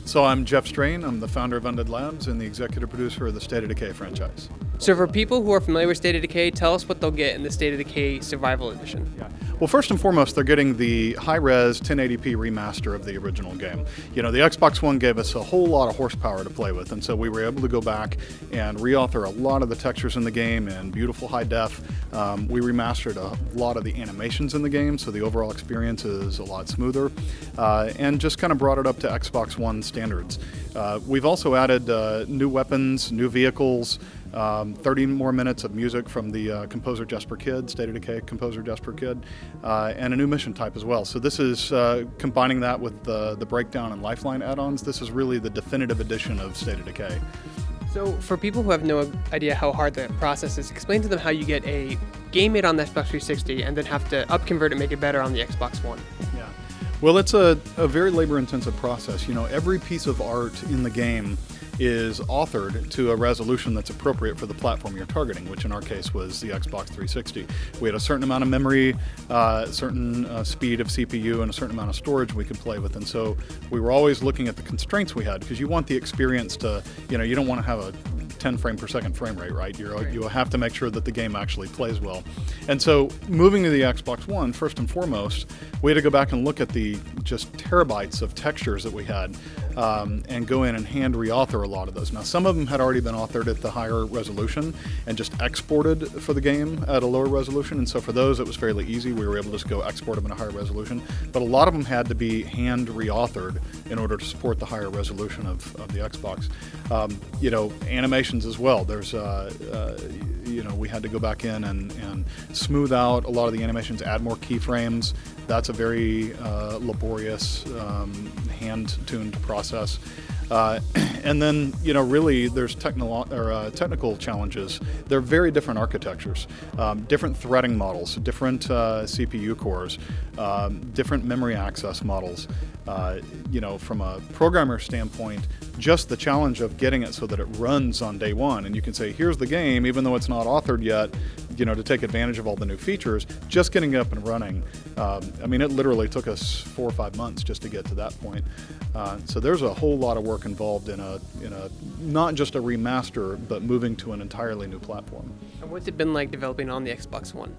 So I'm Jeff Strain, I'm the founder of Undead Labs and the executive producer of the State of Decay franchise. So for people who are familiar with State of Decay, tell us what they'll get in the State of Decay Survival Edition. Yeah. Well, first and foremost, they're getting the high-res 1080p remaster of the original game. You know, the Xbox One gave us a whole lot of horsepower to play with, and so we were able to go back and reauthor a lot of the textures in the game in beautiful high def. We remastered a lot of the animations in the game, so the overall experience is a lot smoother, and just kind of brought it up to Xbox One standards. We've also added new weapons, new vehicles, 30 more minutes of music from the composer Jesper Kyd, State of Decay composer Jesper Kyd, and a new mission type as well. So this is combining that with the Breakdown and Lifeline add-ons. This is really the definitive edition of State of Decay. So for people who have no idea how hard the process is, explain to them how you get a game made on the Xbox 360 and then have to upconvert it and make it better on the Xbox One. Yeah. Well, it's a very labor-intensive process. You know, every piece of art in the game is authored to a resolution that's appropriate for the platform you're targeting, which in our case was the Xbox 360. We had a certain amount of memory, certain speed of CPU, and a certain amount of storage we could play with. And so we were always looking at the constraints we had, because you want the experience to, you know, you don't want to have a 10 frame per second frame rate, right? You have to make sure that the game actually plays well. And so moving to the Xbox One, first and foremost, we had to go back and look at the just terabytes of textures that we had and go in and hand reauthor a lot of those. Now, some of them had already been authored at the higher resolution and just exported for the game at a lower resolution. And so for those, it was fairly easy. We were able to just go export them in a higher resolution. But a lot of them had to be hand reauthored in order to support the higher resolution of the Xbox. You know, animations as well. There's, you know, we had to go back in and smooth out a lot of the animations, add more keyframes. That's a very laborious, hand-tuned process. And then, you know, really there's technical challenges. They're very different architectures, different threading models, different CPU cores, different memory access models. You know, from a programmer standpoint, just the challenge of getting it so that it runs on day one, and you can say, here's the game, even though it's not authored yet, you know, to take advantage of all the new features, just getting it up and running. I mean, it literally took us 4 or 5 months just to get to that point. So there's a whole lot of work involved in a not just a remaster, but moving to an entirely new platform. And what's it been like developing on the Xbox One?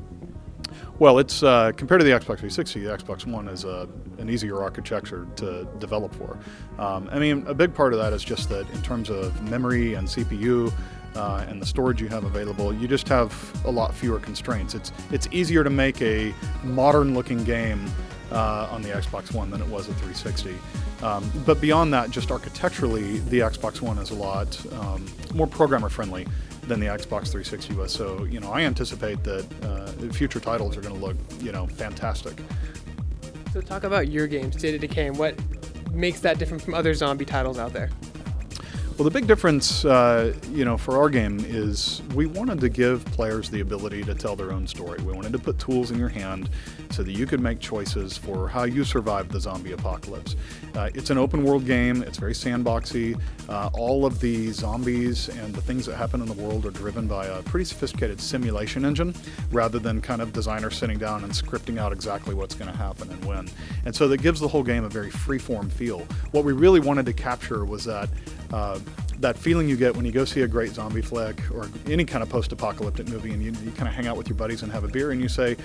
Well, it's compared to the Xbox 360, the Xbox One is an easier architecture to develop for. I mean, a big part of that is just that in terms of memory and CPU and the storage you have available, you just have a lot fewer constraints. It's easier to make a modern-looking game on the Xbox One than it was at 360. But beyond that, just architecturally, the Xbox One is a lot more programmer-friendly than the Xbox 360 was. So, you know, I anticipate that future titles are going to look, you know, fantastic. So talk about your game, State of Decay, and what makes that different from other zombie titles out there. Well, the big difference, you know, for our game is we wanted to give players the ability to tell their own story. We wanted to put tools in your hand so that you could make choices for how you survive the zombie apocalypse. It's an open world game. It's very sandboxy. All of the zombies and the things that happen in the world are driven by a pretty sophisticated simulation engine rather than kind of designers sitting down and scripting out exactly what's going to happen and when. And so that gives the whole game a very free-form feel. What we really wanted to capture was that that feeling you get when you go see a great zombie flick or any kind of post-apocalyptic movie, and you kind of hang out with your buddies and have a beer and you say,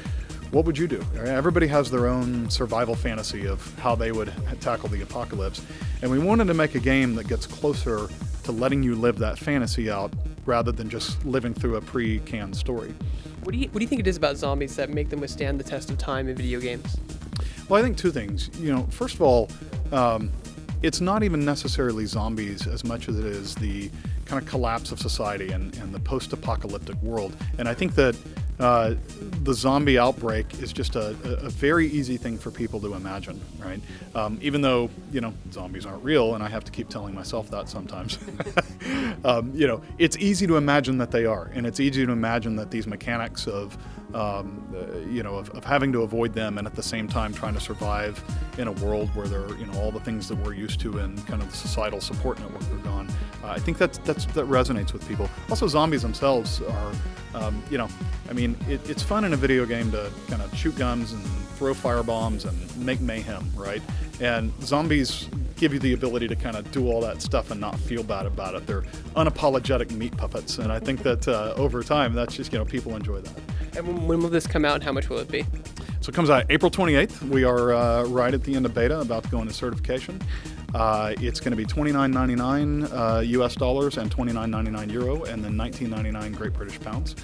what would you do? Everybody has their own survival fantasy of how they would tackle the apocalypse. And we wanted to make a game that gets closer to letting you live that fantasy out rather than just living through a pre-canned story. What do you think it is about zombies that make them withstand the test of time in video games? Well, I think two things. You know, first of all, it's not even necessarily zombies as much as it is the kind of collapse of society and the post-apocalyptic world. And I think that the zombie outbreak is just a very easy thing for people to imagine, right? Even though, you know, zombies aren't real, and I have to keep telling myself that sometimes. You know, it's easy to imagine that they are, and it's easy to imagine that these mechanics of of having to avoid them and at the same time trying to survive in a world where there are, all the things that we're used to and kind of the societal support network are gone. I think that resonates with people. Also, zombies themselves are, it's fun in a video game to kind of shoot guns and throw firebombs and make mayhem, right? And zombies give you the ability to kind of do all that stuff and not feel bad about it. They're unapologetic meat puppets, and I think that over time, that's just, people enjoy that. And when will this come out, and how much will it be? So it comes out April 28th. We are right at the end of beta, about to go into certification. It's going to be $29.99 US dollars and $29.99 euro, and then $19.99 Great British pounds.